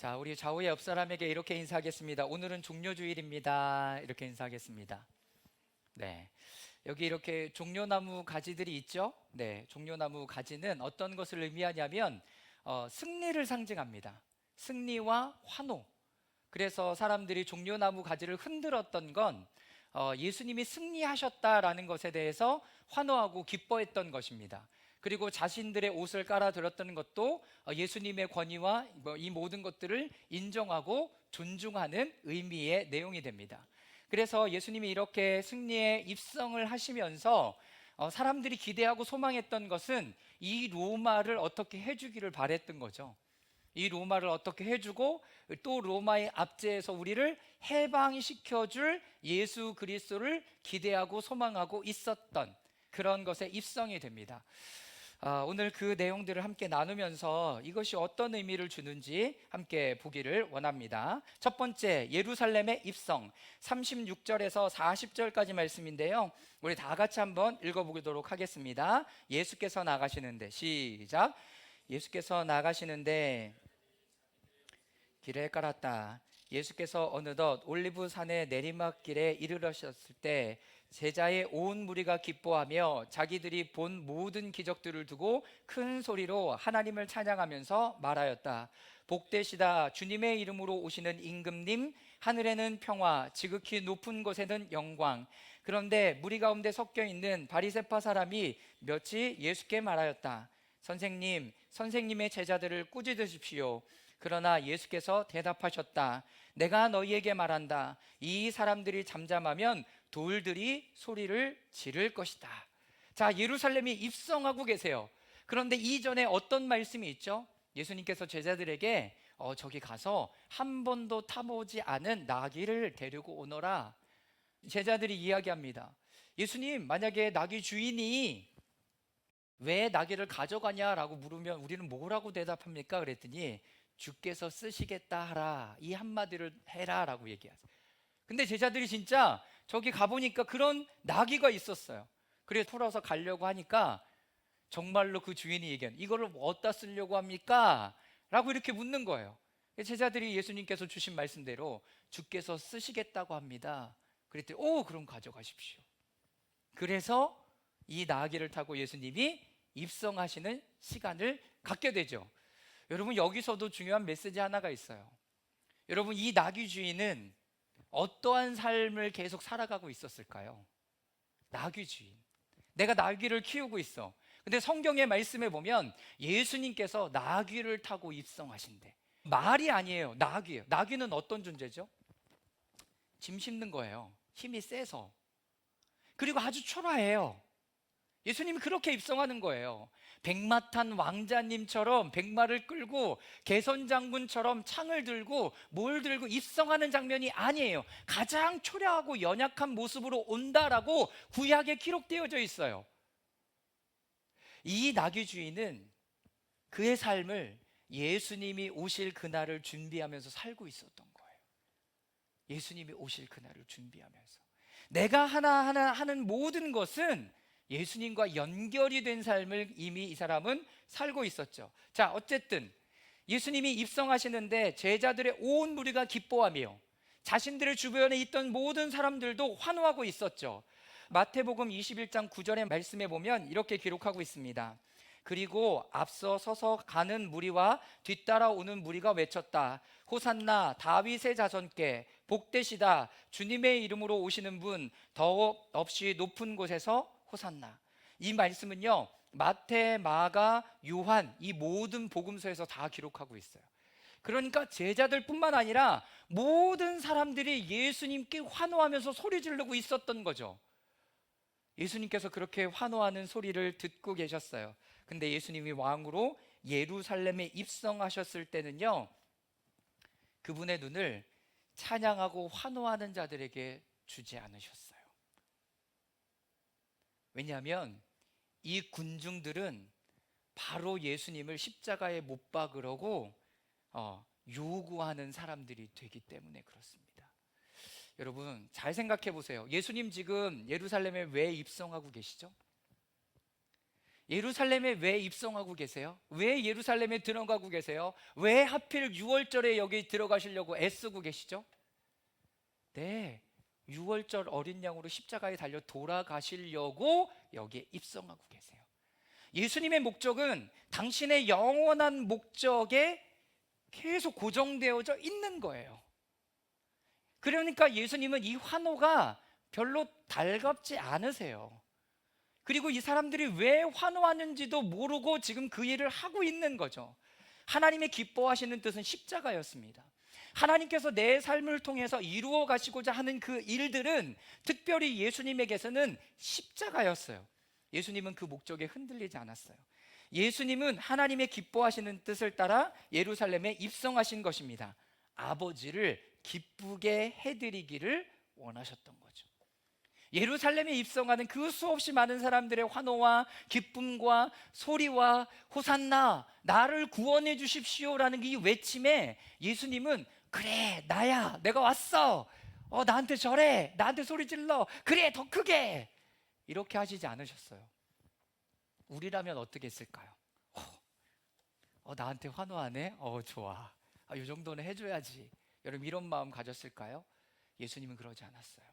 자, 우리 좌우의 옆 사람에게 이렇게 인사하겠습니다. 오늘은 종려주일입니다. 이렇게 인사하겠습니다. 네. 여기 이렇게 종려나무 가지들이 있죠? 네. 종려나무 가지는 어떤 것을 의미하냐면, 승리를 상징합니다. 승리와 환호. 그래서 사람들이 종려나무 가지를 흔들었던 건 예수님이 승리하셨다라는 것에 대해서 환호하고 기뻐했던 것입니다. 그리고 자신들의 옷을 깔아들었던 것도 예수님의 권위와 이 모든 것들을 인정하고 존중하는 의미의 내용이 됩니다. 그래서 예수님이 이렇게 승리의 입성을 하시면서 사람들이 기대하고 소망했던 것은 이 로마를 어떻게 해주기를 바랬던 거죠. 이 로마를 어떻게 해주고 또 로마의 압제에서 우리를 해방시켜줄 예수 그리스도를 기대하고 소망하고 있었던 그런 것에 입성이 됩니다. 오늘 그 내용들을 함께 나누면서 이것이 어떤 의미를 주는지 함께 보기를 원합니다. 첫 번째, 예루살렘의 입성, 36절에서 40절까지 말씀인데요, 우리 다 같이 한번 읽어보도록 하겠습니다. 예수께서 나가시는데, 시작. 예수께서 나가시는데 길에 깔았다. 예수께서 어느덧 올리브산의 내리막길에 이르러셨을 때 제자의 온 무리가 기뻐하며 자기들이 본 모든 기적들을 두고 큰 소리로 하나님을 찬양하면서 말하였다. 복되시다 주님의 이름으로 오시는 임금님, 하늘에는 평화, 지극히 높은 곳에는 영광. 그런데 무리 가운데 섞여 있는 바리새파 사람이 몇이 예수께 말하였다. 선생님, 선생님의 제자들을 꾸짖으십시오. 그러나 예수께서 대답하셨다. 내가 너희에게 말한다. 이 사람들이 잠잠하면 돌들이 소리를 지를 것이다. 자, 예루살렘이 입성하고 계세요. 그런데 이전에 어떤 말씀이 있죠? 예수님께서 제자들에게 저기 가서 한 번도 타보지 않은 나귀를 데리고 오너라. 제자들이 이야기합니다. 예수님, 만약에 나귀 주인이 왜 나귀를 가져가냐라고 물으면 우리는 뭐라고 대답합니까? 그랬더니 주께서 쓰시겠다 하라, 이 한마디를 해라 라고 얘기하세요. 근데 제자들이 진짜 저기 가보니까 그런 나귀가 있었어요. 그래서 풀어서 가려고 하니까 정말로 그 주인이 얘기한, 이거를 어디다 쓰려고 합니까? 라고 이렇게 묻는 거예요. 제자들이 예수님께서 주신 말씀대로 주께서 쓰시겠다고 합니다. 그랬더니 그럼 가져가십시오. 그래서 이 나귀를 타고 예수님이 입성하시는 시간을 갖게 되죠. 여러분, 여기서도 중요한 메시지 하나가 있어요. 여러분, 이 나귀 주인은 어떠한 삶을 계속 살아가고 있었을까요? 나귀 주인, 내가 나귀를 키우고 있어. 근데 성경의 말씀에 보면 예수님께서 나귀를 타고 입성하신대. 말이 아니에요, 나귀예요. 나귀는 어떤 존재죠? 짐 싣는 거예요. 힘이 세서. 그리고 아주 초라해요. 예수님이 그렇게 입성하는 거예요. 백마탄 왕자님처럼 백마를 끌고 개선장군처럼 창을 들고 뭘 들고 입성하는 장면이 아니에요. 가장 초라하고 연약한 모습으로 온다라고 구약에 기록되어져 있어요. 이 나귀 주인은 그의 삶을 예수님이 오실 그날을 준비하면서 살고 있었던 거예요. 예수님이 오실 그날을 준비하면서 내가 하나하나 하는 모든 것은 예수님과 연결이 된 삶을 이미 이 사람은 살고 있었죠. 자, 어쨌든 예수님이 입성하시는데 제자들의 온 무리가 기뻐하며 자신들의 주변에 있던 모든 사람들도 환호하고 있었죠. 마태복음 21장 9절의 말씀에 보면 이렇게 기록하고 있습니다. 그리고 앞서 서서 가는 무리와 뒤따라오는 무리가 외쳤다. 호산나 다윗의 자손께, 복되시다 주님의 이름으로 오시는 분, 더욱 없이 높은 곳에서 호산나. 이 말씀은요, 마태, 마가, 요한 이 모든 복음서에서 다 기록하고 있어요. 그러니까 제자들뿐만 아니라 모든 사람들이 예수님께 환호하면서 소리 지르고 있었던 거죠. 예수님께서 그렇게 환호하는 소리를 듣고 계셨어요. 근데 예수님이 왕으로 예루살렘에 입성하셨을 때는요, 그분의 눈을 찬양하고 환호하는 자들에게 주지 않으셨어요. 왜냐하면 이 군중들은 바로 예수님을 십자가에 못 박으려고 요구하는 사람들이 되기 때문에 그렇습니다. 여러분, 잘 생각해 보세요. 예수님 지금 예루살렘에 왜 입성하고 계시죠? 예루살렘에 왜 입성하고 계세요? 왜 예루살렘에 들어가고 계세요? 왜 하필 6월절에 여기 들어가시려고 애쓰고 계시죠? 네, 6월절 어린 양으로 십자가에 달려 돌아가시려고 여기에 입성하고 계세요. 예수님의 목적은 당신의 영원한 목적에 계속 고정되어져 있는 거예요. 그러니까 예수님은 이 환호가 별로 달갑지 않으세요. 그리고 이 사람들이 왜 환호하는지도 모르고 지금 그 일을 하고 있는 거죠. 하나님의 기뻐하시는 뜻은 십자가였습니다. 하나님께서 내 삶을 통해서 이루어 가시고자 하는 그 일들은 특별히 예수님에게서는 십자가였어요. 예수님은 그 목적에 흔들리지 않았어요. 예수님은 하나님의 기뻐하시는 뜻을 따라 예루살렘에 입성하신 것입니다. 아버지를 기쁘게 해드리기를 원하셨던 거죠. 예루살렘에 입성하는 그 수없이 많은 사람들의 환호와 기쁨과 소리와 호산나, 나를 구원해 주십시오라는 이 외침에 예수님은 그래, 나야, 내가 왔어, 나한테 절해, 나한테 소리 질러, 그래, 더 크게, 이렇게 하시지 않으셨어요. 우리라면 어떻게 했을까요? 나한테 환호하네? 좋아, 이 정도는 해줘야지. 여러분, 이런 마음 가졌을까요? 예수님은 그러지 않았어요.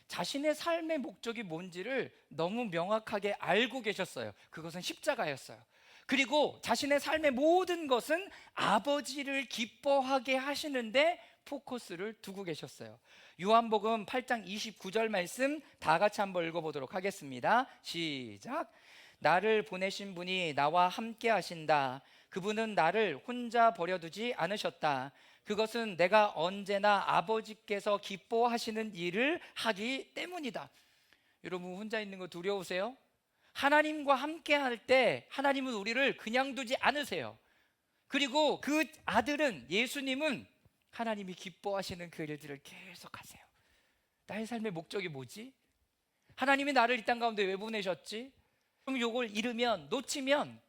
자신의 삶의 목적이 뭔지를 너무 명확하게 알고 계셨어요. 그것은 십자가였어요. 그리고 자신의 삶의 모든 것은 아버지를 기뻐하게 하시는데 포커스를 두고 계셨어요. 요한복음 8장 29절 말씀 다 같이 한번 읽어보도록 하겠습니다. 시작. 나를 보내신 분이 나와 함께 하신다. 그분은 나를 혼자 버려두지 않으셨다. 그것은 내가 언제나 아버지께서 기뻐하시는 일을 하기 때문이다. 여러분, 혼자 있는 거 두려우세요? 하나님과 함께 할 때 하나님은 우리를 그냥 두지 않으세요. 그리고 그 아들은, 예수님은 하나님이 기뻐하시는 그 일들을 계속 하세요. 나의 삶의 목적이 뭐지? 하나님이 나를 이 땅 가운데 왜 보내셨지? 그럼 이걸 잃으면, 놓치면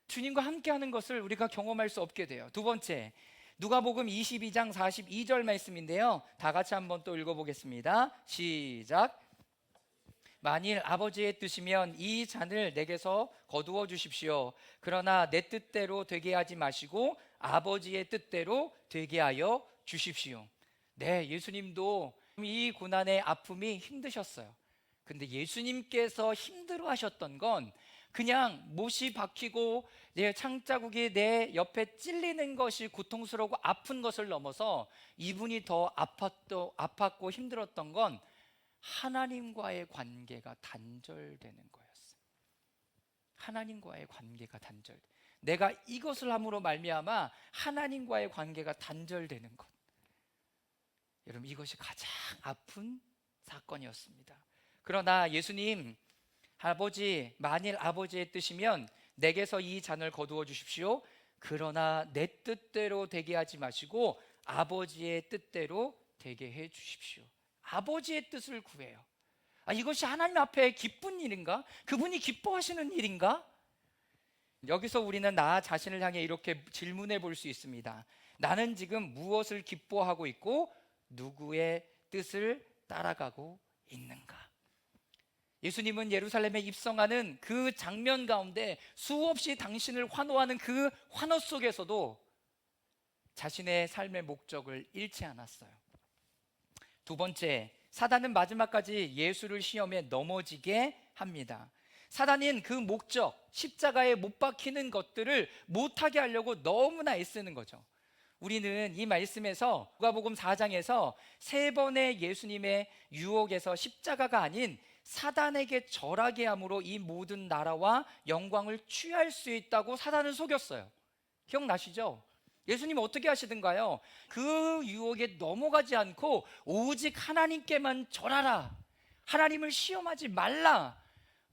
주님과 함께 하는 것을 우리가 경험할 수 없게 돼요. 두 번째, 누가복음 22장 42절 말씀인데요, 다 같이 한번 또 읽어보겠습니다. 시작. 만일 아버지의 뜻이면 이 잔을 내게서 거두어 주십시오. 그러나 내 뜻대로 되게 하지 마시고 아버지의 뜻대로 되게 하여 주십시오. 네, 예수님도 이 고난의 아픔이 힘드셨어요. 근데 예수님께서 힘들어 하셨던 건 그냥 못이 박히고 내 창자국이 내 옆에 찔리는 것이 고통스러우고 아픈 것을 넘어서 이분이 더 아팠고 힘들었던 건 하나님과의 관계가 단절되는 거였어요. 하나님과의 관계가 내가 이것을 함으로 말미암아 하나님과의 관계가 단절되는 것. 여러분, 이것이 가장 아픈 사건이었습니다. 그러나 예수님, 아버지, 만일 아버지의 뜻이면 내게서 이 잔을 거두어 주십시오. 그러나 내 뜻대로 되게 하지 마시고 아버지의 뜻대로 되게 해 주십시오. 아버지의 뜻을 구해요. 이것이 하나님 앞에 기쁜 일인가? 그분이 기뻐하시는 일인가? 여기서 우리는 나 자신을 향해 이렇게 질문해 볼 수 있습니다. 나는 지금 무엇을 기뻐하고 있고 누구의 뜻을 따라가고 있는가? 예수님은 예루살렘에 입성하는 그 장면 가운데 수없이 당신을 환호하는 그 환호 속에서도 자신의 삶의 목적을 잃지 않았어요. 두 번째, 사단은 마지막까지 예수를 시험에 넘어지게 합니다. 사단은 그 목적, 십자가에 못 박히는 것들을 못하게 하려고 너무나 애쓰는 거죠. 우리는 이 말씀에서 누가복음 4장에서 세 번의 예수님의 유혹에서 십자가가 아닌 사단에게 절하게 함으로 이 모든 나라와 영광을 취할 수 있다고 사단을 속였어요. 기억나시죠? 예수님 어떻게 하시던가요? 그 유혹에 넘어가지 않고 오직 하나님께만 절하라, 하나님을 시험하지 말라,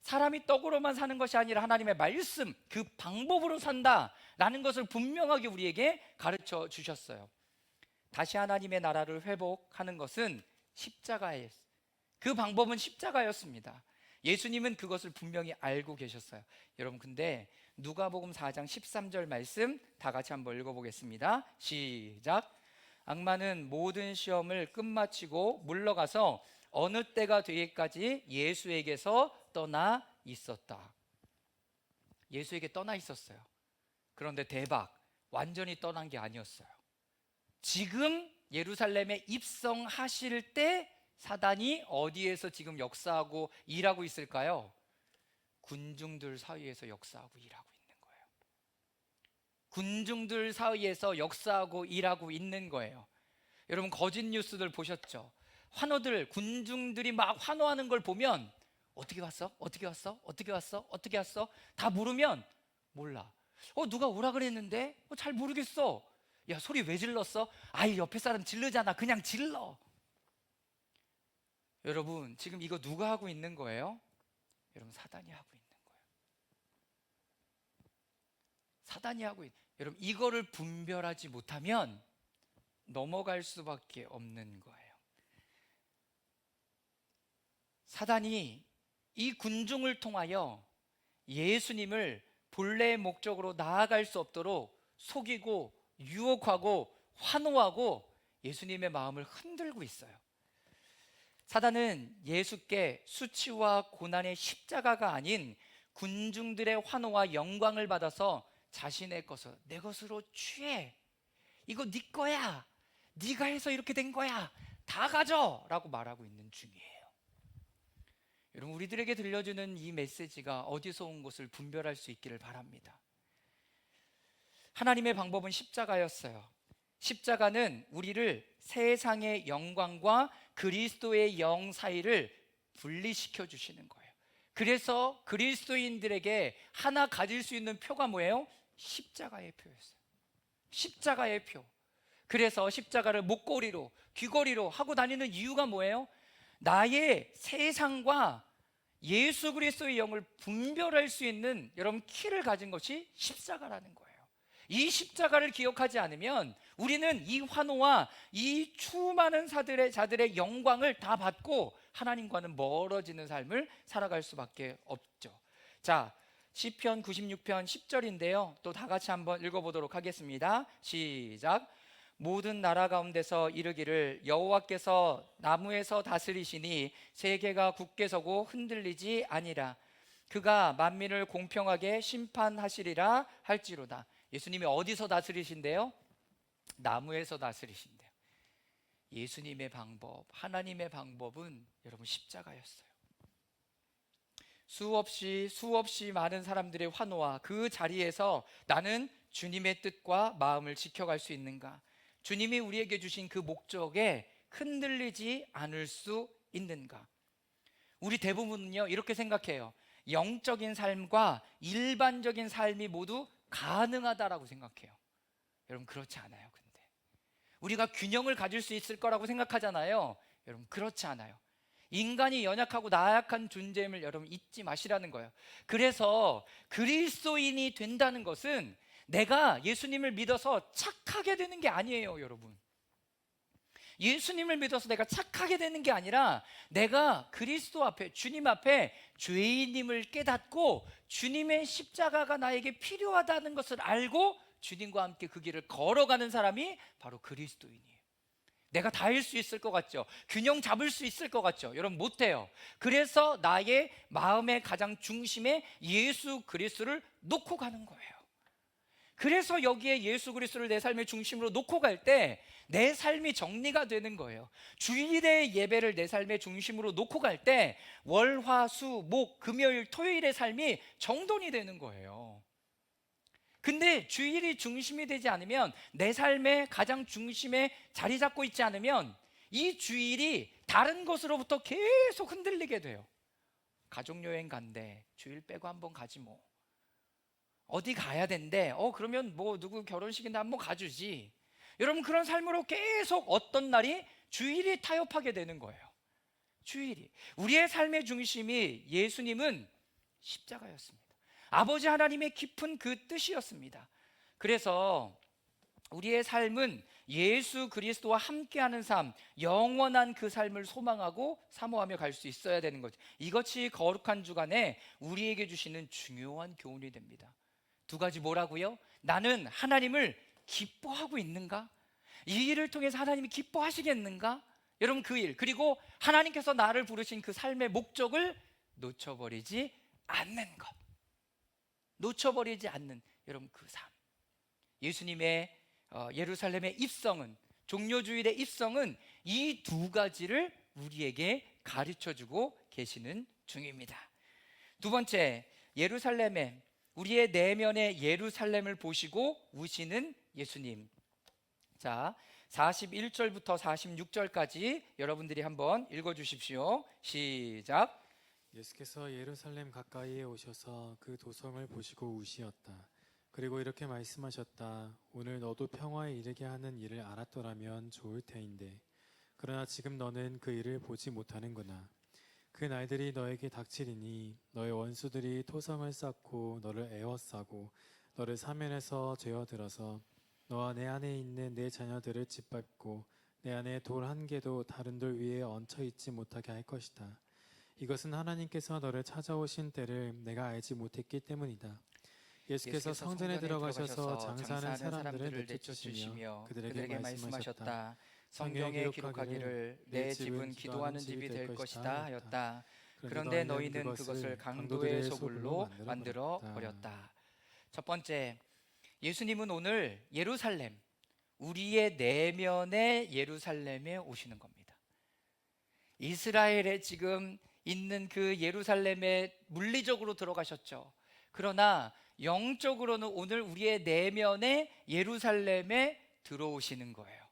사람이 떡으로만 사는 것이 아니라 하나님의 말씀, 그 방법으로 산다라는 것을 분명하게 우리에게 가르쳐 주셨어요. 다시 하나님의 나라를 회복하는 것은 십자가예요. 그 방법은 십자가였습니다. 예수님은 그것을 분명히 알고 계셨어요. 여러분, 근데 누가복음 4장 13절 말씀 다 같이 한번 읽어보겠습니다. 시작. 악마는 모든 시험을 끝마치고 물러가서 어느 때가 되기까지 예수에게서 떠나 있었다. 예수에게 떠나 있었어요. 그런데 대박, 완전히 떠난 게 아니었어요. 지금 예루살렘에 입성하실 때 사단이 어디에서 지금 역사하고 일하고 있을까요? 군중들 사이에서 역사하고 일하고 있는 거예요. 군중들 사이에서 역사하고 일하고 있는 거예요. 여러분, 거짓 뉴스들 보셨죠? 환호들, 군중들이 막 환호하는 걸 보면 어떻게 왔어? 어떻게 왔어? 어떻게 왔어? 어떻게 왔어? 다 물으면 몰라. 누가 오라 그랬는데? 잘 모르겠어. 야, 소리 왜 질렀어? 아이, 옆에 사람 질르잖아. 그냥 질러. 여러분, 지금 이거 누가 하고 있는 거예요? 여러분, 사단이 하고 있는 거예요. 사단이 하고 여러분, 이거를 분별하지 못하면 넘어갈 수밖에 없는 거예요. 사단이 이 군중을 통하여 예수님을 본래의 목적으로 나아갈 수 없도록 속이고 유혹하고 환호하고 예수님의 마음을 흔들고 있어요. 사단은 예수께 수치와 고난의 십자가가 아닌 군중들의 환호와 영광을 받아서 자신의 것을 내 것으로 취해. 이거 네 거야. 네가 해서 이렇게 된 거야. 다 가져 라고 말하고 있는 중이에요. 여러분, 우리들에게 들려주는 이 메시지가 어디서 온 것을 분별할 수 있기를 바랍니다. 하나님의 방법은 십자가였어요. 십자가는 우리를 세상의 영광과 그리스도의 영 사이를 분리시켜 주시는 거예요. 그래서 그리스도인들에게 하나 가질 수 있는 표가 뭐예요? 십자가의 표였어요. 십자가의 표. 그래서 십자가를 목걸이로, 귀걸이로 하고 다니는 이유가 뭐예요? 나의 세상과 예수 그리스도의 영을 분별할 수 있는 여러분 키를 가진 것이 십자가라는 거예요. 이 십자가를 기억하지 않으면 우리는 이 환호와 이 수많은 자들의 영광을 다 받고 하나님과는 멀어지는 삶을 살아갈 수밖에 없죠. 자, 시편 96편 10절인데요. 또 다 같이 한번 읽어보도록 하겠습니다. 시작. 모든 나라 가운데서 이르기를 여호와께서 나무에서 다스리시니 세계가 굳게 서고 흔들리지 아니라 그가 만민을 공평하게 심판하시리라 할지로다. 예수님이 어디서 다스리신대요? 나무에서 다스리신대요. 예수님의 방법, 하나님의 방법은 여러분 십자가였어요. 수없이 많은 사람들의 환호와 그 자리에서 나는 주님의 뜻과 마음을 지켜갈 수 있는가? 주님이 우리에게 주신 그 목적에 흔들리지 않을 수 있는가? 우리 대부분은요 이렇게 생각해요. 영적인 삶과 일반적인 삶이 모두 가능하다라고 생각해요. 여러분, 그렇지 않아요. 근데 우리가 균형을 가질 수 있을 거라고 생각하잖아요. 여러분, 그렇지 않아요. 인간이 연약하고 나약한 존재임을 여러분 잊지 마시라는 거예요. 그래서 그리스도인이 된다는 것은 내가 예수님을 믿어서 착하게 되는 게 아니에요, 여러분. 예수님을 믿어서 내가 착하게 되는 게 아니라 내가 그리스도 앞에, 주님 앞에 죄인임을 깨닫고 주님의 십자가가 나에게 필요하다는 것을 알고 주님과 함께 그 길을 걸어가는 사람이 바로 그리스도인이에요. 내가 다 할 수 있을 것 같죠? 균형 잡을 수 있을 것 같죠? 여러분, 못해요. 그래서 나의 마음의 가장 중심에 예수 그리스도를 놓고 가는 거예요. 그래서 여기에 예수 그리스도를 내 삶의 중심으로 놓고 갈 때 내 삶이 정리가 되는 거예요. 주일의 예배를 내 삶의 중심으로 놓고 갈 때 월, 화, 수, 목, 금요일, 토요일의 삶이 정돈이 되는 거예요. 근데 주일이 중심이 되지 않으면, 내 삶의 가장 중심에 자리 잡고 있지 않으면 이 주일이 다른 것으로부터 계속 흔들리게 돼요. 가족여행 간대, 주일 빼고 한번 가지 뭐. 어디 가야 된대, 그러면 뭐 누구 결혼식인데 한번 가주지. 여러분, 그런 삶으로 계속 어떤 날이 주일이 타협하게 되는 거예요. 주일이. 우리의 삶의 중심이 예수님은 십자가였습니다. 아버지 하나님의 깊은 그 뜻이었습니다. 그래서 우리의 삶은 예수 그리스도와 함께하는 삶, 영원한 그 삶을 소망하고 사모하며 갈 수 있어야 되는 거죠. 이것이 거룩한 주간에 우리에게 주시는 중요한 교훈이 됩니다. 두 가지 뭐라고요? 나는 하나님을 기뻐하고 있는가? 이 일을 통해서 하나님이 기뻐하시겠는가? 여러분, 그 일, 그리고 하나님께서 나를 부르신 그 삶의 목적을 놓쳐버리지 않는 것. 놓쳐버리지 않는 여러분 그 삶. 예수님의 예루살렘의 입성은, 종려주일의 입성은 이 두 가지를 우리에게 가르쳐주고 계시는 중입니다. 두 번째, 예루살렘에, 우리의 내면의 예루살렘을 보시고 우시는 예수님. 자, 41절부터 46절까지 여러분들이 한번 읽어주십시오. 시작. 예수께서 예루살렘 가까이에 오셔서 그 도성을 보시고 우시었다. 그리고 이렇게 말씀하셨다. 오늘 너도 평화에 이르게 하는 일을 알았더라면 좋을 테인데 그러나 지금 너는 그 일을 보지 못하는구나. 그 날들이 너에게 닥치리니 너의 원수들이 토성을 쌓고 너를 에워싸고 너를 사면에서 죄어들어서 너와 내 안에 있는 내 자녀들을 짓밟고 내 안에 돌 한 개도 다른 돌 위에 얹혀 있지 못하게 할 것이다. 이것은 하나님께서 너를 찾아오신 때를 내가 알지 못했기 때문이다. 예수께서 성전에 들어가셔서 장사하는 사람들을 내쫓으시며 그들에게 말씀하셨다. 성경에 기록하기를 내 집은 기도하는 집이 될 것이다 하였다. 그런데 너희는 그것을 강도의 소굴로 만들어 버렸다. 첫 번째, 예수님은 오늘 예루살렘, 우리의 내면의 예루살렘에 오시는 겁니다. 이스라엘에 지금 있는 그 예루살렘에 물리적으로 들어가셨죠. 그러나 영적으로는 오늘 우리의 내면의 예루살렘에 들어오시는 거예요.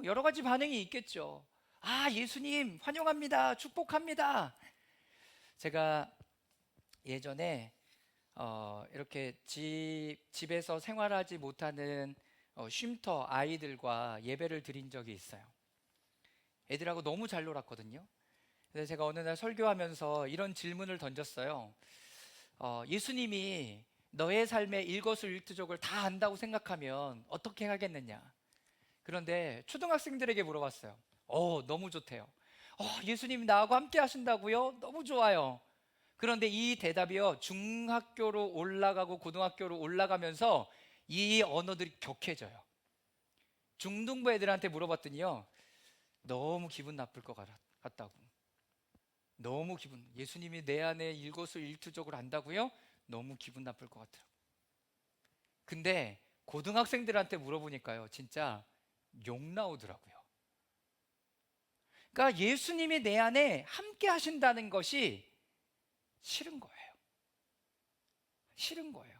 여러 가지 반응이 있겠죠. 아, 예수님 환영합니다. 축복합니다. 제가 예전에 이렇게 집에서 생활하지 못하는 쉼터 아이들과 예배를 드린 적이 있어요. 애들하고 너무 잘 놀았거든요. 그래서 제가 어느 날 설교하면서 이런 질문을 던졌어요. 예수님이 너의 삶의 일거수일투족을 다 안다고 생각하면 어떻게 하겠느냐. 그런데 초등학생들에게 물어봤어요. 너무 좋대요. 예수님이 나하고 함께 하신다고요? 너무 좋아요. 그런데 이 대답이요, 중학교로 올라가고 고등학교로 올라가면서 이 언어들이 격해져요. 중등부 애들한테 물어봤더니요, 너무 기분 나쁠 것 같다고. 너무 예수님이 내 안에 일거수일투족을 안다고요? 너무 기분 나쁠 것 같아요. 근데 고등학생들한테 물어보니까요, 진짜 욕 나오더라고요. 그러니까 예수님이 내 안에 함께 하신다는 것이 싫은 거예요. 싫은 거예요.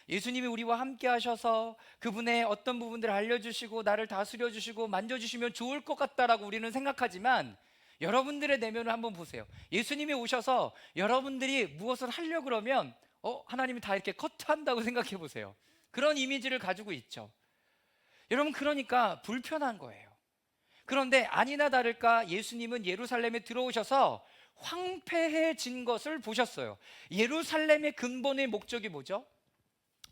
예수님이 우리와 함께 하셔서 그분의 어떤 부분들을 알려주시고 나를 다스려 주시고 만져주시면 좋을 것 같다라고 우리는 생각하지만, 여러분들의 내면을 한번 보세요. 예수님이 오셔서 여러분들이 무엇을 하려고 그러면 하나님이 다 이렇게 커트한다고 생각해 보세요. 그런 이미지를 가지고 있죠. 여러분, 그러니까 불편한 거예요. 그런데 아니나 다를까 예수님은 예루살렘에 들어오셔서 황폐해진 것을 보셨어요. 예루살렘의 근본의 목적이 뭐죠?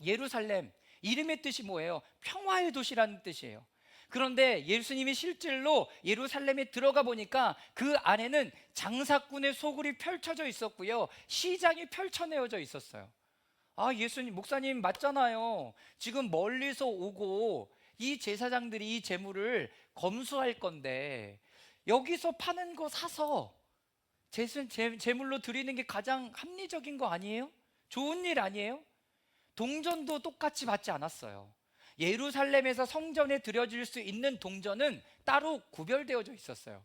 예루살렘, 이름의 뜻이 뭐예요? 평화의 도시라는 뜻이에요. 그런데 예수님이 실제로 예루살렘에 들어가 보니까 그 안에는 장사꾼의 소굴이 펼쳐져 있었고요, 시장이 펼쳐내어져 있었어요. 아, 예수님, 목사님 맞잖아요. 지금 멀리서 오고 이 제사장들이 이 재물을 검수할 건데 여기서 파는 거 사서 제물로 드리는 게 가장 합리적인 거 아니에요? 좋은 일 아니에요? 동전도 똑같이 받지 않았어요. 예루살렘에서 성전에 드려질 수 있는 동전은 따로 구별되어져 있었어요.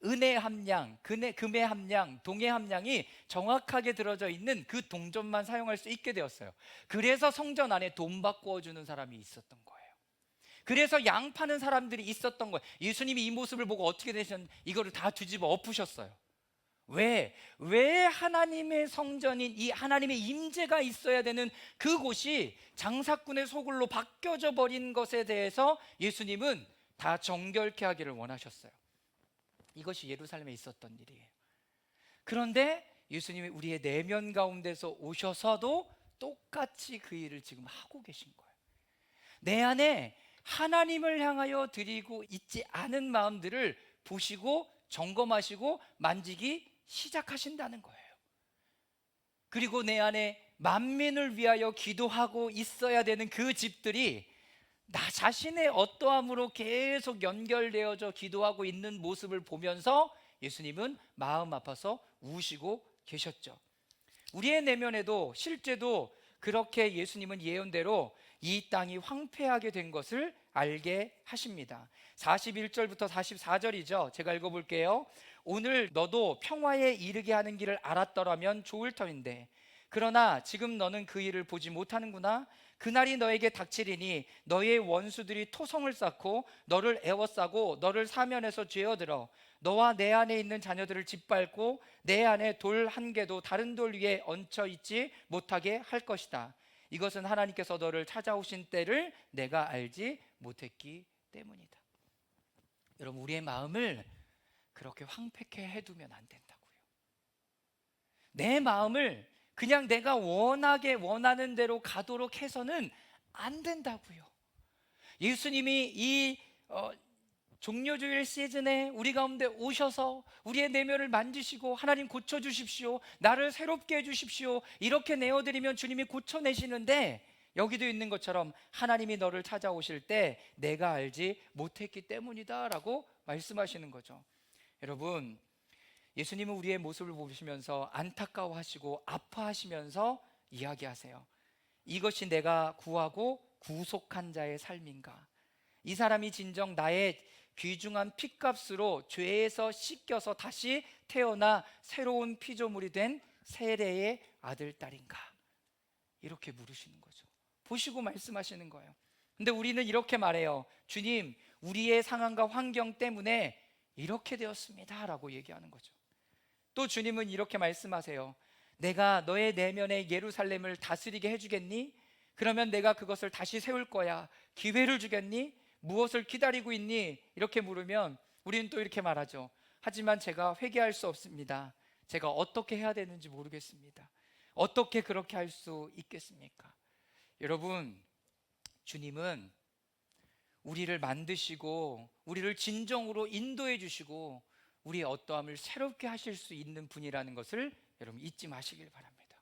은의 함량, 금의 함량, 동의 함량이 정확하게 들어져 있는 그 동전만 사용할 수 있게 되었어요. 그래서 성전 안에 돈 바꾸어 주는 사람이 있었던 거예요. 그래서 양 파는 사람들이 있었던 거예요. 예수님이 이 모습을 보고 어떻게 되셨는지 이거를 다 뒤집어 엎으셨어요. 왜 하나님의 성전인 이 하나님의 임재가 있어야 되는 그곳이 장사꾼의 소굴로 바뀌어져 버린 것에 대해서 예수님은 다 정결케 하기를 원하셨어요. 이것이 예루살렘에 있었던 일이에요. 그런데 예수님이 우리의 내면 가운데서 오셔서도 똑같이 그 일을 지금 하고 계신 거예요. 내 안에 하나님을 향하여 드리고 있지 않은 마음들을 보시고 점검하시고 만지기 시작하신다는 거예요. 그리고 내 안에 만민을 위하여 기도하고 있어야 되는 그 집들이 나 자신의 어떠함으로 계속 연결되어져 기도하고 있는 모습을 보면서 예수님은 마음 아파서 우시고 계셨죠. 우리의 내면에도 실제도 그렇게 예수님은 예언대로 이 땅이 황폐하게 된 것을 알게 하십니다. 41절부터 44절이죠. 제가 읽어볼게요. 오늘 너도 평화에 이르게 하는 길을 알았더라면 좋을 터인데 그러나 지금 너는 그 일을 보지 못하는구나. 그날이 너에게 닥치리니 너의 원수들이 토성을 쌓고 너를 애워싸고 너를 사면에서 죄어들어 너와 내 안에 있는 자녀들을 짓밟고 내 안에 돌 한 개도 다른 돌 위에 얹혀 있지 못하게 할 것이다. 이것은 하나님께서 너를 찾아오신 때를 내가 알지 못했기 때문이다. 여러분, 우리의 마음을 그렇게 황폐케 해두면 안 된다고요. 내 마음을 그냥 내가 원하게 원하는 대로 가도록 해서는 안 된다고요. 예수님이 이 종료주일 시즌에 우리 가운데 오셔서 우리의 내면을 만지시고 하나님 고쳐주십시오, 나를 새롭게 해주십시오 이렇게 내어드리면 주님이 고쳐내시는데, 여기도 있는 것처럼 하나님이 너를 찾아오실 때 내가 알지 못했기 때문이다 라고 말씀하시는 거죠. 여러분, 예수님은 우리의 모습을 보시면서 안타까워하시고 아파하시면서 이야기하세요. 이것이 내가 구하고 구속한 자의 삶인가? 이 사람이 진정 나의 귀중한 피값으로 죄에서 씻겨서 다시 태어나 새로운 피조물이 된 세례의 아들, 딸인가? 이렇게 물으시는 거죠. 보시고 말씀하시는 거예요. 근데 우리는 이렇게 말해요. 주님, 우리의 상황과 환경 때문에 이렇게 되었습니다 라고 얘기하는 거죠. 또 주님은 이렇게 말씀하세요. 내가 너의 내면의 예루살렘을 다스리게 해주겠니? 그러면 내가 그것을 다시 세울 거야. 기회를 주겠니? 무엇을 기다리고 있니? 이렇게 물으면 우리는 또 이렇게 말하죠. 하지만 제가 회개할 수 없습니다. 제가 어떻게 해야 되는지 모르겠습니다. 어떻게 그렇게 할 수 있겠습니까? 여러분, 주님은 우리를 만드시고 우리를 진정으로 인도해 주시고 우리의 어떠함을 새롭게 하실 수 있는 분이라는 것을 여러분 잊지 마시길 바랍니다.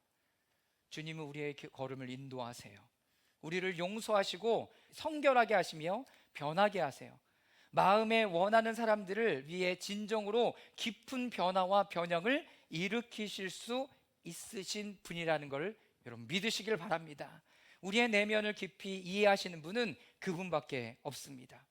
주님은 우리의 걸음을 인도하세요. 우리를 용서하시고 성결하게 하시며 변하게 하세요. 마음에 원하는 사람들을 위해 진정으로 깊은 변화와 변형을 일으키실 수 있으신 분이라는 것을 여러분 믿으시길 바랍니다. 우리의 내면을 깊이 이해하시는 분은 그분밖에 없습니다.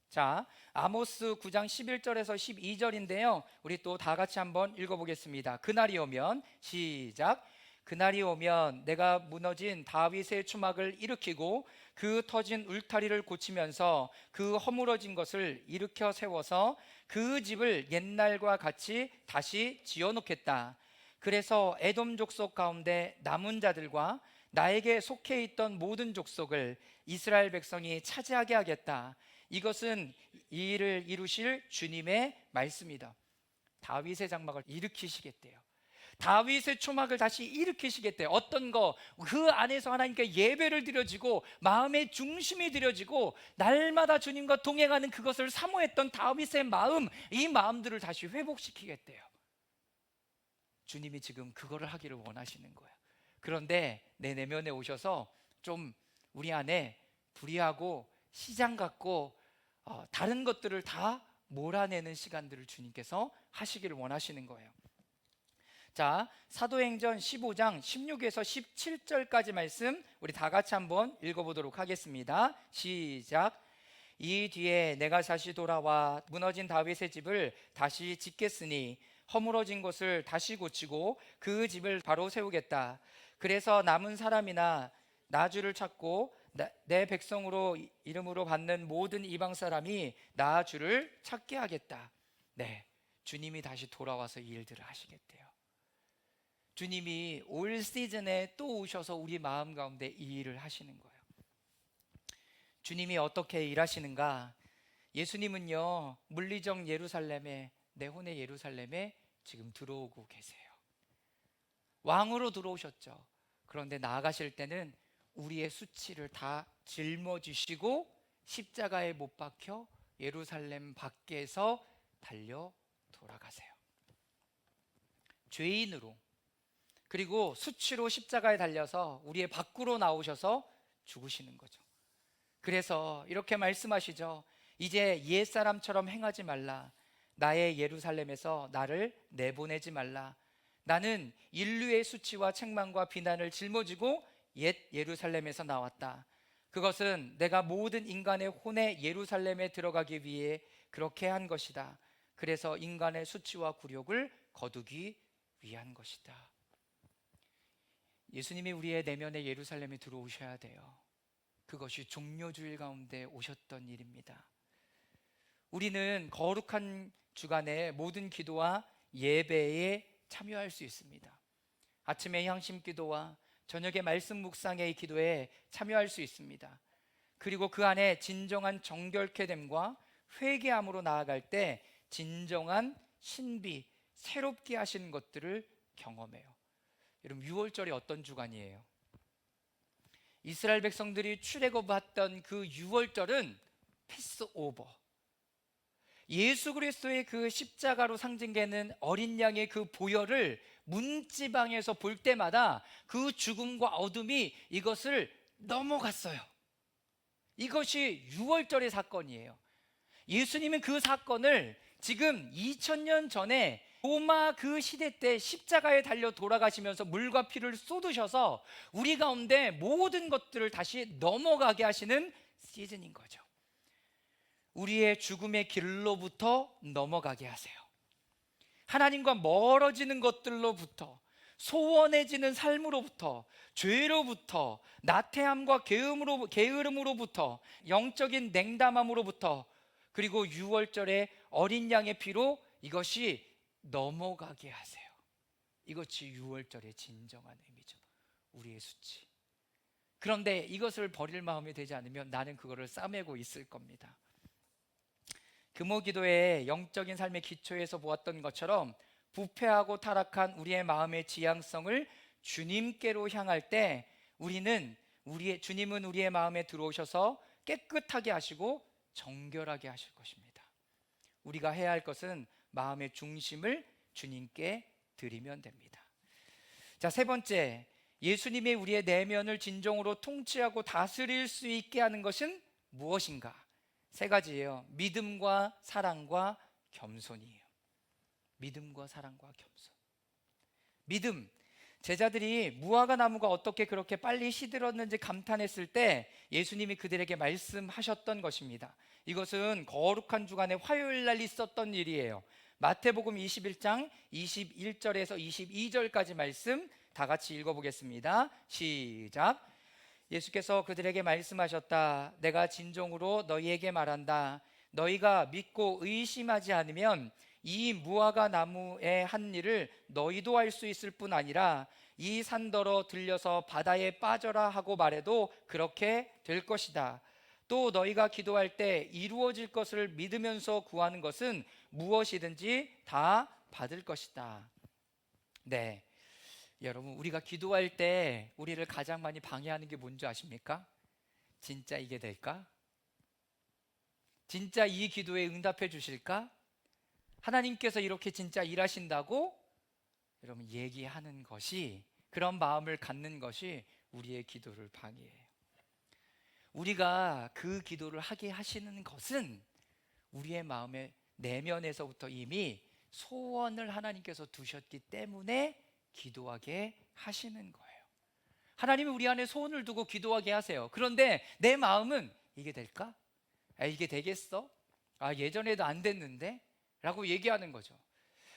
자, 아모스 9장 11절에서 12절인데요 우리 또 다 같이 한번 읽어보겠습니다. 그날이 오면, 시작. 그날이 오면 내가 무너진 다윗의 초막을 일으키고 그 터진 울타리를 고치면서 그 허물어진 것을 일으켜 세워서 그 집을 옛날과 같이 다시 지어놓겠다. 그래서 에돔 족속 가운데 남은 자들과 나에게 속해 있던 모든 족속을 이스라엘 백성이 차지하게 하겠다. 이것은 이 일을 이루실 주님의 말씀이다. 다윗의 장막을 일으키시겠대요. 다윗의 초막을 다시 일으키시겠대요. 어떤 거? 그 안에서 하나님께 예배를 드려지고 마음의 중심이 드려지고 날마다 주님과 동행하는 그것을 사모했던 다윗의 마음, 이 마음들을 다시 회복시키겠대요. 주님이 지금 그거를 하기를 원하시는 거예요. 그런데 내 내면에 오셔서 좀 우리 안에 불의하고 시장 같고 다른 것들을 다 몰아내는 시간들을 주님께서 하시기를 원하시는 거예요. 자, 사도행전 15장 16에서 17절까지 말씀 우리 다 같이 한번 읽어보도록 하겠습니다. 시작. 이 뒤에 내가 다시 돌아와 무너진 다윗의 집을 다시 짓겠으니 허물어진 곳을 다시 고치고 그 집을 바로 세우겠다. 그래서 남은 사람이나 나 주를 찾고 내 백성으로 이름으로 받는 모든 이방 사람이 나 주를 찾게 하겠다. 네, 주님이 다시 돌아와서 이 일들을 하시겠대요. 주님이 올 시즌에 또 오셔서 우리 마음 가운데 이 일을 하시는 거예요. 주님이 어떻게 일하시는가? 예수님은요, 물리적 예루살렘에, 내혼의 예루살렘에 지금 들어오고 계세요. 왕으로 들어오셨죠. 그런데 나아가실 때는 우리의 수치를 다 짊어지시고 십자가에 못 박혀 예루살렘 밖에서 달려 돌아가세요. 죄인으로, 그리고 수치로 십자가에 달려서 우리의 밖으로 나오셔서 죽으시는 거죠. 그래서 이렇게 말씀하시죠. 이제 옛사람처럼 행하지 말라. 나의 예루살렘에서 나를 내보내지 말라. 나는 인류의 수치와 책망과 비난을 짊어지고 옛 예루살렘에서 나왔다. 그것은 내가 모든 인간의 혼의 예루살렘에 들어가기 위해 그렇게 한 것이다. 그래서 인간의 수치와 굴욕을 거두기 위한 것이다. 예수님이 우리의 내면의 예루살렘에 들어오셔야 돼요. 그것이 종료주일 가운데 오셨던 일입니다. 우리는 거룩한 주간에 모든 기도와 예배에 참여할 수 있습니다. 아침에 향심 기도와 저녁에 말씀 묵상의 기도에 참여할 수 있습니다. 그리고 그 안에 진정한 정결케 됨과 회개함으로 나아갈 때 진정한 신비, 새롭게 하시는 것들을 경험해요. 여러분, 6월절이 어떤 주간이에요? 이스라엘 백성들이 출애굽했던 그 6월절은 패스오버, 예수 그리스도의 그 십자가로 상징되는 어린 양의 그 보혈을 문지방에서 볼 때마다 그 죽음과 어둠이 이것을 넘어갔어요. 이것이 6월절의 사건이에요. 예수님은 그 사건을 지금 2000년 전에 로마 그 시대 때 십자가에 달려 돌아가시면서 물과 피를 쏟으셔서 우리 가운데 모든 것들을 다시 넘어가게 하시는 시즌인 거죠. 우리의 죽음의 길로부터 넘어가게 하세요. 하나님과 멀어지는 것들로부터, 소원해지는 삶으로부터, 죄로부터, 나태함과 게으름으로부터, 영적인 냉담함으로부터, 그리고 6월절의 어린 양의 피로 이것이 넘어가게 하세요. 이것이 6월절의 진정한 의미죠. 우리의 수치. 그런데 이것을 버릴 마음이 되지 않으면 나는 그거를 싸매고 있을 겁니다. 금오기도의 영적인 삶의 기초에서 보았던 것처럼 부패하고 타락한 우리의 마음의 지향성을 주님께로 향할 때 주님은 우리의 마음에 들어오셔서 깨끗하게 하시고 정결하게 하실 것입니다. 우리가 해야 할 것은 마음의 중심을 주님께 드리면 됩니다. 자, 세 번째, 예수님이 우리의 내면을 진정으로 통치하고 다스릴 수 있게 하는 것은 무엇인가? 세 가지예요. 믿음과 사랑과 겸손이에요. 믿음과 사랑과 겸손. 믿음. 제자들이 무화과 나무가 어떻게 그렇게 빨리 시들었는지 감탄했을 때 예수님이 그들에게 말씀하셨던 것입니다. 이것은 거룩한 주간에 화요일 날 있었던 일이에요. 마태복음 21장 21절에서 22절까지 말씀 다 같이 읽어보겠습니다. 시작. 예수께서 그들에게 말씀하셨다. 내가 진정으로 너희에게 말한다. 너희가 믿고 의심하지 않으면 이 무화과 나무의 한 일을 너희도 할 수 있을 뿐 아니라 이 산더러 들려서 바다에 빠져라 하고 말해도 그렇게 될 것이다. 또 너희가 기도할 때 이루어질 것을 믿으면서 구하는 것은 무엇이든지 다 받을 것이다. 네, 여러분, 우리가 기도할 때 우리를 가장 많이 방해하는 게 뭔지 아십니까? 진짜 이게 될까? 진짜 이 기도에 응답해 주실까? 하나님께서 이렇게 진짜 일하신다고 여러분 얘기하는 것이, 그런 마음을 갖는 것이 우리의 기도를 방해해요. 우리가 그 기도를 하게 하시는 것은 우리의 마음의 내면에서부터 이미 소원을 하나님께서 두셨기 때문에 기도하게 하시는 거예요. 하나님이 우리 안에 소원을 두고 기도하게 하세요. 그런데 내 마음은 이게 될까? 이게 되겠어? 예전에도 안 됐는데? 라고 얘기하는 거죠.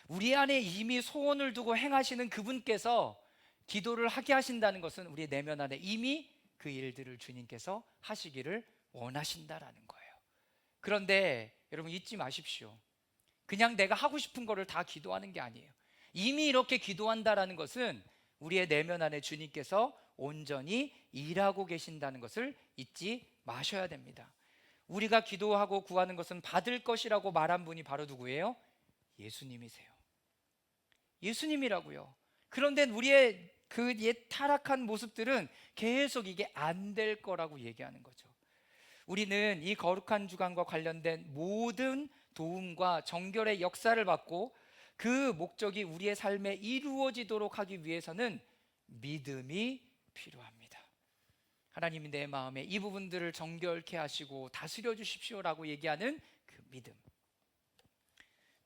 우리 안에 이미 소원을 두고 행하시는 그분께서 기도를 하게 하신다는 것은 우리 내면 안에 이미 그 일들을 주님께서 하시기를 원하신다라는 거예요. 그런데 여러분 잊지 마십시오. 그냥 내가 하고 싶은 거를 다 기도하는 게 아니에요. 이미 이렇게 기도한다라는 것은 우리의 내면 안에 주님께서 온전히 일하고 계신다는 것을 잊지 마셔야 됩니다. 우리가 기도하고 구하는 것은 받을 것이라고 말한 분이 바로 누구예요? 예수님이세요. 예수님이라고요. 그런데 우리의 그 옛 타락한 모습들은 계속 이게 안 될 거라고 얘기하는 거죠. 우리는 이 거룩한 주간과 관련된 모든 도움과 정결의 역사를 받고 그 목적이 우리의 삶에 이루어지도록 하기 위해서는 믿음이 필요합니다. 하나님이 내 마음에 이 부분들을 정결케 하시고 다스려 주십시오라고 얘기하는 그 믿음.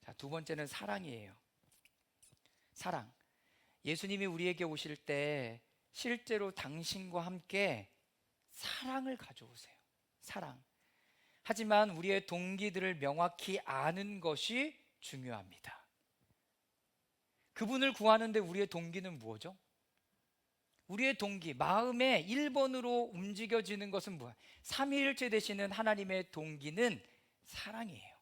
자, 두 번째는 사랑이에요. 사랑. 예수님이 우리에게 오실 때 실제로 당신과 함께 사랑을 가져오세요. 사랑. 하지만 우리의 동기들을 명확히 아는 것이 중요합니다. 그분을 구하는데 우리의 동기는 무엇이죠? 우리의 동기, 마음의 1번으로 움직여지는 것은 뭐야? 삼위일체 되시는 하나님의 동기는 사랑이에요.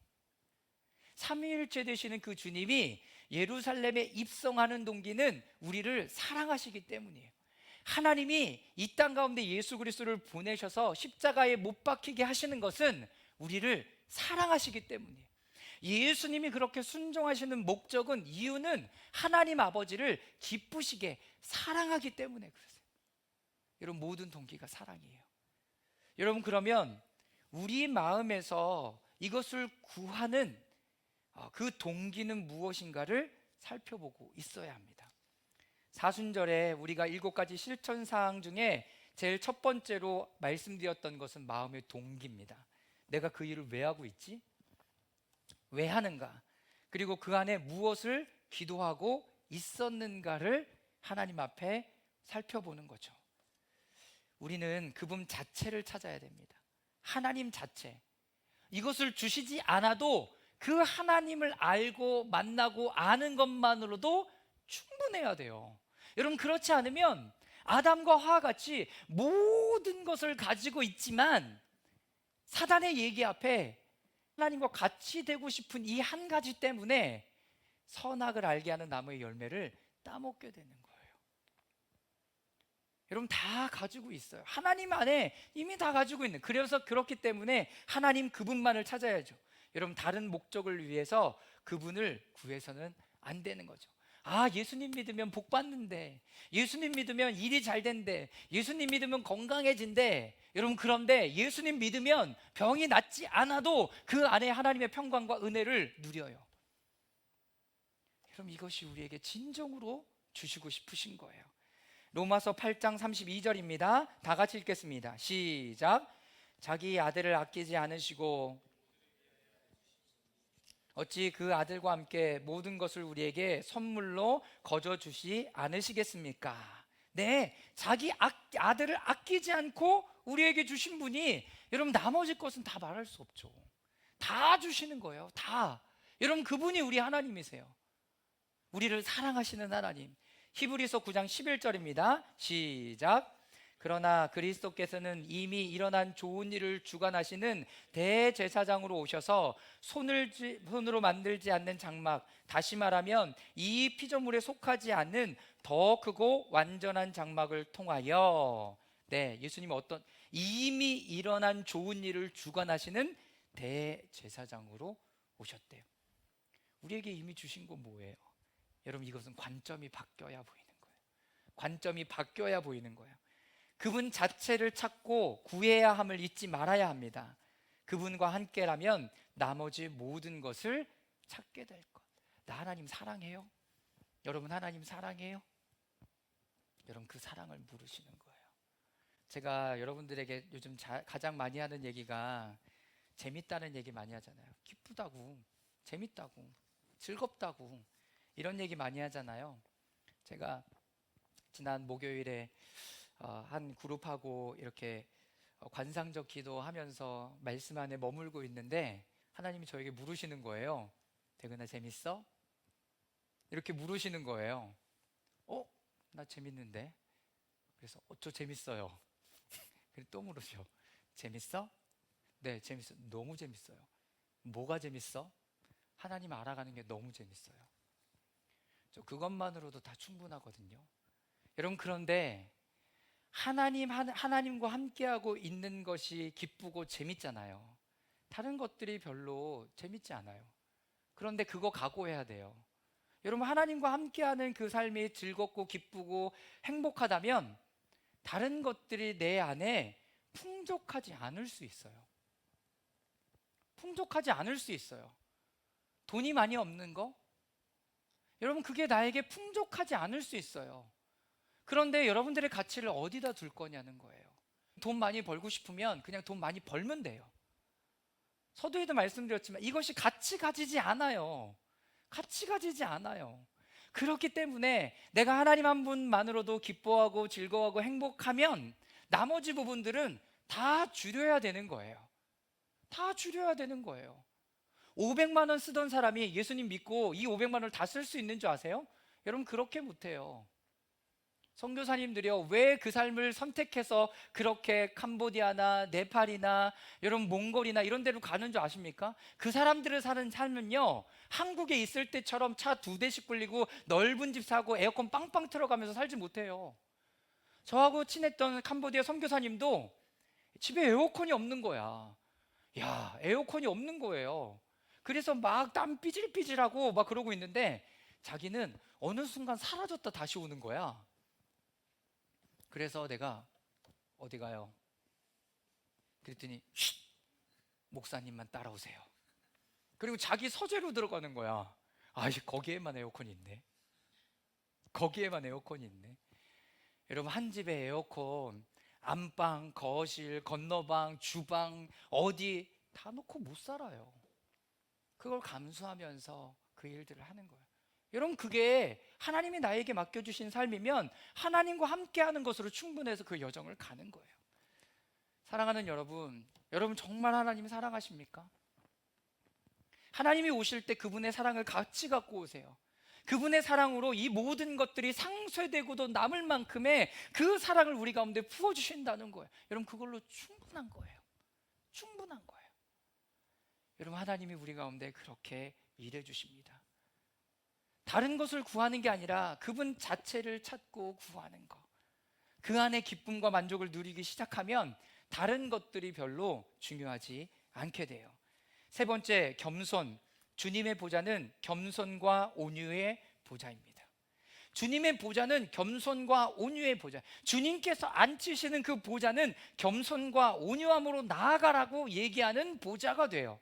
삼위일체 되시는 그 주님이 예루살렘에 입성하는 동기는 우리를 사랑하시기 때문이에요. 하나님이 이 땅 가운데 예수 그리스도를 보내셔서 십자가에 못 박히게 하시는 것은 우리를 사랑하시기 때문이에요. 예수님이 그렇게 순종하시는 목적은, 이유는 하나님 아버지를 기쁘시게 사랑하기 때문에 그러세요. 여러분, 모든 동기가 사랑이에요. 여러분, 그러면 우리 마음에서 이것을 구하는 그 동기는 무엇인가를 살펴보고 있어야 합니다. 사순절에 우리가 7가지 실천사항 중에 제일 첫 번째로 말씀드렸던 것은 마음의 동기입니다. 내가 그 일을 왜 하고 있지? 왜 하는가? 그리고 그 안에 무엇을 기도하고 있었는가를 하나님 앞에 살펴보는 거죠. 우리는 그분 자체를 찾아야 됩니다. 하나님 자체. 이것을 주시지 않아도 그 하나님을 알고 만나고 아는 것만으로도 충분해야 돼요. 여러분, 그렇지 않으면 아담과 하와 같이 모든 것을 가지고 있지만 사단의 얘기 앞에 하나님과 같이 되고 싶은 이 한 가지 때문에 선악을 알게 하는 나무의 열매를 따먹게 되는 거예요. 여러분, 다 가지고 있어요. 하나님 안에 이미 다 가지고 있는. 그래서 그렇기 때문에 하나님 그분만을 찾아야죠. 여러분, 다른 목적을 위해서 그분을 구해서는 안 되는 거죠. 예수님 믿으면 복 받는데, 예수님 믿으면 일이 잘 된대, 예수님 믿으면 건강해진대. 여러분, 그런데 예수님 믿으면 병이 낫지 않아도 그 안에 하나님의 평강과 은혜를 누려요. 여러분, 이것이 우리에게 진정으로 주시고 싶으신 거예요. 로마서 8장 32절입니다. 다 같이 읽겠습니다. 시작. 자기 아들을 아끼지 않으시고 어찌 그 아들과 함께 모든 것을 우리에게 선물로 거저 주시 않으시겠습니까? 네, 자기 아들을 아끼지 않고 우리에게 주신 분이, 여러분, 나머지 것은 다 말할 수 없죠. 다 주시는 거예요. 다. 여러분, 그분이 우리 하나님이세요. 우리를 사랑하시는 하나님. 히브리서 9장 11절입니다. 시작. 그러나 그리스도께서는 이미 일어난 좋은 일을 주관하시는 대제사장으로 오셔서 손으로 만들지 않는 장막, 다시 말하면 이 피조물에 속하지 않는 더 크고 완전한 장막을 통하여, 네, 예수님은 이미 일어난 좋은 일을 주관하시는 대제사장으로 오셨대요. 우리에게 이미 주신 건 뭐예요? 여러분, 이것은 관점이 바뀌어야 보이는 거예요. 관점이 바뀌어야 보이는 거예요. 그분 자체를 찾고 구해야 함을 잊지 말아야 합니다. 그분과 함께라면 나머지 모든 것을 찾게 될 것. 나 하나님 사랑해요? 여러분, 하나님 사랑해요? 여러분, 그 사랑을 물으시는 거예요. 제가 여러분들에게 요즘 가장 많이 하는 얘기가 재밌다는 얘기 많이 하잖아요. 기쁘다고, 재밌다고, 즐겁다고, 이런 얘기 많이 하잖아요. 제가 지난 목요일에 한 그룹하고 이렇게 관상적 기도하면서 말씀 안에 머물고 있는데 하나님이 저에게 물으시는 거예요. 대근아, 재밌어? 이렇게 물으시는 거예요. 나 재밌는데? 그래서 저 재밌어요. 그리고 또 물으셔. 재밌어? 네, 재밌어. 너무 재밌어요. 뭐가 재밌어? 하나님 알아가는 게 너무 재밌어요. 그것만으로도 다 충분하거든요. 여러분, 그런데 하나님과 함께하고 있는 것이 기쁘고 재밌잖아요. 다른 것들이 별로 재밌지 않아요. 그런데 그거 각오해야 돼요. 여러분, 하나님과 함께하는 그 삶이 즐겁고 기쁘고 행복하다면 다른 것들이 내 안에 풍족하지 않을 수 있어요. 풍족하지 않을 수 있어요. 돈이 많이 없는 거? 여러분, 그게 나에게 풍족하지 않을 수 있어요. 그런데 여러분들의 가치를 어디다 둘 거냐는 거예요. 돈 많이 벌고 싶으면 그냥 돈 많이 벌면 돼요. 서두에도 말씀드렸지만 이것이 가치 가지지 않아요. 가치 가지지 않아요. 그렇기 때문에 내가 하나님 한 분만으로도 기뻐하고 즐거워하고 행복하면 나머지 부분들은 다 줄여야 되는 거예요. 다 줄여야 되는 거예요. 500만 원 쓰던 사람이 예수님 믿고 이 500만 원을 다 쓸 수 있는 줄 아세요? 여러분 그렇게 못해요. 선교사님들이요, 왜 그 삶을 선택해서 그렇게 캄보디아나 네팔이나 여러분 몽골이나 이런 데로 가는 줄 아십니까? 그 사람들을 사는 삶은요, 한국에 있을 때처럼 차 2대씩 굴리고 넓은 집 사고 에어컨 빵빵 틀어가면서 살지 못해요. 저하고 친했던 캄보디아 선교사님도 집에 에어컨이 없는 거야. 야, 에어컨이 없는 거예요. 그래서 막 땀 삐질삐질하고 막 그러고 있는데 자기는 어느 순간 사라졌다 다시 오는 거야. 그래서 내가 어디 가요? 그랬더니 쉿! 목사님만 따라오세요. 그리고 자기 서재로 들어가는 거야. 아, 거기에만 에어컨이 있네. 거기에만 에어컨이 있네. 여러분 한 집에 에어컨 안방, 거실, 건너방, 주방 어디 다 놓고 못 살아요. 그걸 감수하면서 그 일들을 하는 거예요. 여러분 그게 하나님이 나에게 맡겨주신 삶이면 하나님과 함께하는 것으로 충분해서 그 여정을 가는 거예요. 사랑하는 여러분, 여러분 정말 하나님 사랑하십니까? 하나님이 오실 때 그분의 사랑을 같이 갖고 오세요. 그분의 사랑으로 이 모든 것들이 상쇄되고도 남을 만큼의 그 사랑을 우리 가운데 부어주신다는 거예요. 여러분 그걸로 충분한 거예요. 충분한 거예요. 여러분 하나님이 우리 가운데 그렇게 일해 주십니다. 다른 것을 구하는 게 아니라 그분 자체를 찾고 구하는 것, 그 안에 기쁨과 만족을 누리기 시작하면 다른 것들이 별로 중요하지 않게 돼요. 세 번째, 겸손. 주님의 보좌는 겸손과 온유의 보좌입니다. 주님의 보좌는 겸손과 온유의 보좌. 주님께서 앉으시는 그 보좌는 겸손과 온유함으로 나아가라고 얘기하는 보좌가 돼요.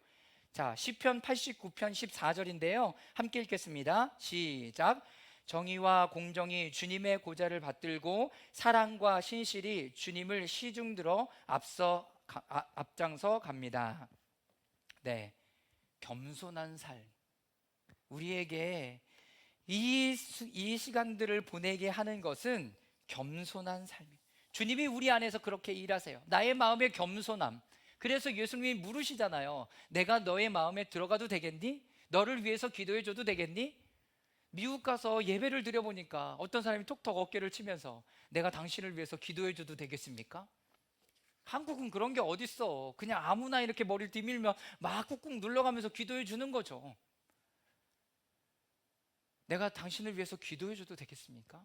자, 시편 89편 14절인데요. 함께 읽겠습니다. 시작. 정의와 공정이 주님의 보좌를 받들고 사랑과 신실이 주님을 시중들어 앞장서 갑니다. 네, 겸손한 삶. 우리에게 이 시간들을 보내게 하는 것은 겸손한 삶이에요. 주님이 우리 안에서 그렇게 일하세요. 나의 마음의 겸손함. 그래서 예수님이 물으시잖아요. 내가 너의 마음에 들어가도 되겠니? 너를 위해서 기도해 줘도 되겠니? 미국 가서 예배를 드려보니까 어떤 사람이 톡톡 어깨를 치면서 내가 당신을 위해서 기도해 줘도 되겠습니까? 한국은 그런 게 어딨어. 그냥 아무나 이렇게 머리를 뒤밀면 막 꾹꾹 눌러가면서 기도해 주는 거죠. 내가 당신을 위해서 기도해 줘도 되겠습니까?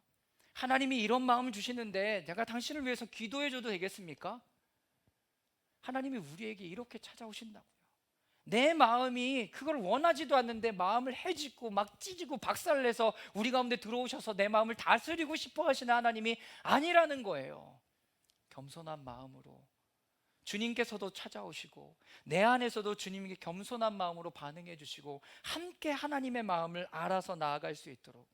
하나님이 이런 마음을 주시는데 내가 당신을 위해서 기도해 줘도 되겠습니까? 하나님이 우리에게 이렇게 찾아오신다고요. 내 마음이 그걸 원하지도 않는데 마음을 해집고 막 찢고 박살내서 우리 가운데 들어오셔서 내 마음을 다스리고 싶어 하시는 하나님이 아니라는 거예요. 겸손한 마음으로 주님께서도 찾아오시고 내 안에서도 주님께 겸손한 마음으로 반응해 주시고 함께 하나님의 마음을 알아서 나아갈 수 있도록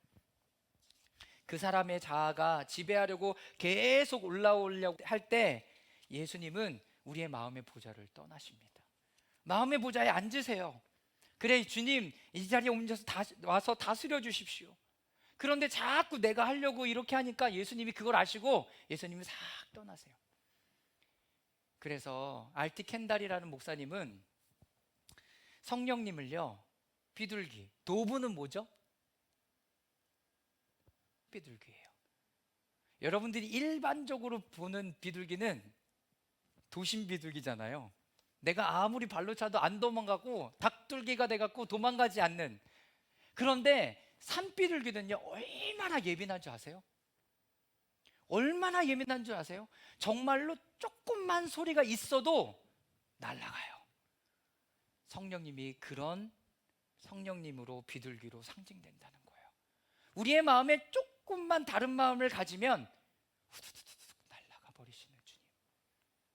그 사람의 자아가 지배하려고 계속 올라오려고 할 때 예수님은 우리의 마음의 보좌를 떠나십니다. 마음의 보좌에 앉으세요. 그래, 주님 이 자리에 와서 다스려 주십시오. 그런데 자꾸 내가 하려고 이렇게 하니까 예수님이 그걸 아시고 예수님이 싹 떠나세요. 그래서 알티 켄달이라는 목사님은 성령님을요, 비둘기, 도브는 뭐죠? 비둘기예요. 여러분들이 일반적으로 보는 비둘기는 도심 비둘기잖아요. 내가 아무리 발로 차도 안 도망가고 닭둘기가 돼갖고 도망가지 않는. 그런데 산비둘기는요, 얼마나 예민한 줄 아세요? 얼마나 예민한 줄 아세요? 정말로 조금만 소리가 있어도 날아가요. 성령님이 그런 성령님으로 비둘기로 상징된다는 거예요. 우리의 마음에 조금만 다른 마음을 가지면 후두두둑 날아가 버리시는 주님.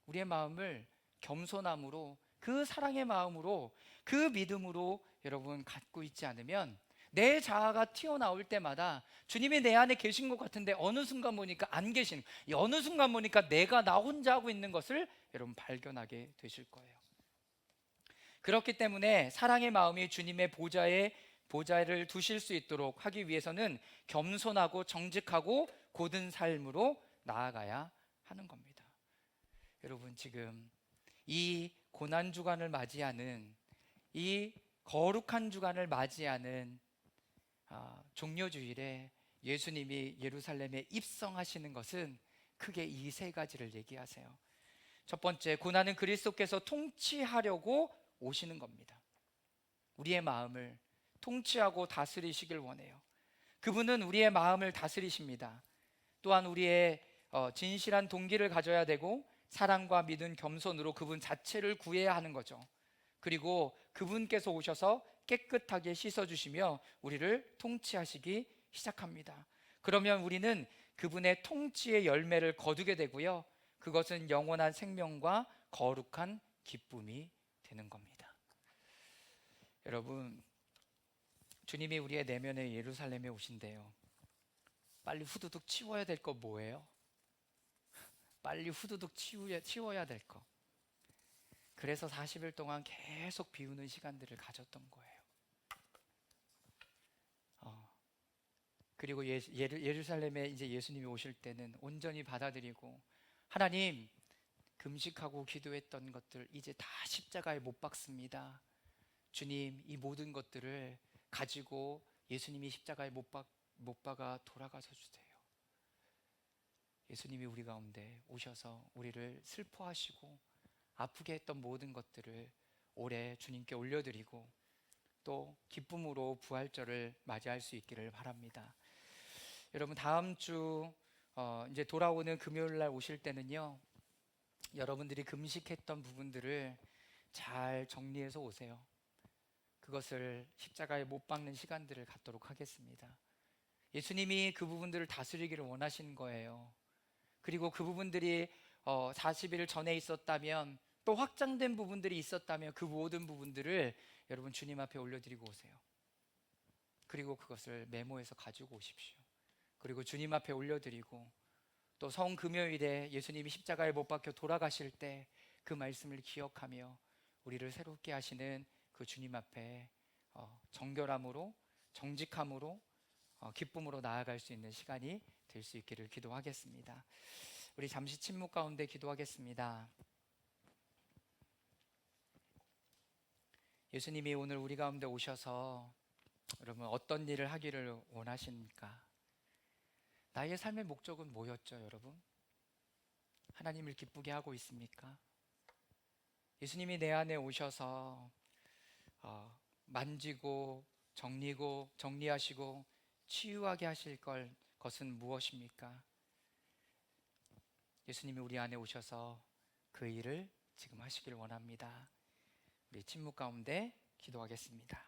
우리의 마음을 겸손함으로, 그 사랑의 마음으로, 그 믿음으로 여러분 갖고 있지 않으면 내 자아가 튀어나올 때마다 주님이 내 안에 계신 것 같은데 어느 순간 보니까 안 계신, 어느 순간 보니까 내가 나 혼자 하고 있는 것을 여러분 발견하게 되실 거예요. 그렇기 때문에 사랑의 마음이 주님의 보좌에 보좌를 두실 수 있도록 하기 위해서는 겸손하고 정직하고 고든 삶으로 나아가야 하는 겁니다. 여러분, 지금 이 고난 주간을 맞이하는, 이 거룩한 주간을 맞이하는 종려주일에 예수님이 예루살렘에 입성하시는 것은 크게 이 세 가지를 얘기하세요. 첫 번째, 고난은 그리스도께서 통치하려고 오시는 겁니다. 우리의 마음을 통치하고 다스리시길 원해요. 그분은 우리의 마음을 다스리십니다. 또한 우리의 진실한 동기를 가져야 되고 사랑과 믿음, 겸손으로 그분 자체를 구해야 하는 거죠. 그리고 그분께서 오셔서 깨끗하게 씻어주시며 우리를 통치하시기 시작합니다. 그러면 우리는 그분의 통치의 열매를 거두게 되고요, 그것은 영원한 생명과 거룩한 기쁨이 되는 겁니다. 여러분, 주님이 우리의 내면에 예루살렘에 오신대요. 빨리 후두둑 치워야 될 거 뭐예요? 빨리 후두둑 치워야 될 거. 그래서 40일 동안 계속 비우는 시간들을 가졌던 거예요. 그리고 예루살렘에 이제 예수님이 오실 때는 온전히 받아들이고, 하나님, 금식하고 기도했던 것들 이제 다 십자가에 못 박습니다. 주님, 이 모든 것들을 가지고 예수님이 십자가에 못 박아 돌아가서 주세요. 예수님이 우리 가운데 오셔서 우리를 슬퍼하시고 아프게 했던 모든 것들을 올해 주님께 올려드리고 또 기쁨으로 부활절을 맞이할 수 있기를 바랍니다. 여러분, 다음 주 이제 돌아오는 금요일 날 오실 때는요, 여러분들이 금식했던 부분들을 잘 정리해서 오세요. 그것을 십자가에 못 박는 시간들을 갖도록 하겠습니다. 예수님이 그 부분들을 다스리기를 원하시는 거예요. 그리고 그 부분들이 40일 전에 있었다면, 또 확장된 부분들이 있었다면 그 모든 부분들을 여러분 주님 앞에 올려드리고 오세요. 그리고 그것을 메모해서 가지고 오십시오. 그리고 주님 앞에 올려드리고, 또 성금요일에 예수님이 십자가에 못 박혀 돌아가실 때 그 말씀을 기억하며 우리를 새롭게 하시는 그 주님 앞에 정결함으로, 정직함으로, 기쁨으로 나아갈 수 있는 시간이 될 수 있기를 기도하겠습니다. 우리 잠시 침묵 가운데 기도하겠습니다. 예수님이 오늘 우리 가운데 오셔서 여러분 어떤 일을 하기를 원하십니까? 나의 삶의 목적은 뭐였죠, 여러분? 하나님을 기쁘게 하고 있습니까? 예수님이 내 안에 오셔서 만지고 정리하시고 치유하게 하실 것은 무엇입니까? 예수님이 우리 안에 오셔서 그 일을 지금 하시길 원합니다. 우리 침묵 가운데 기도하겠습니다.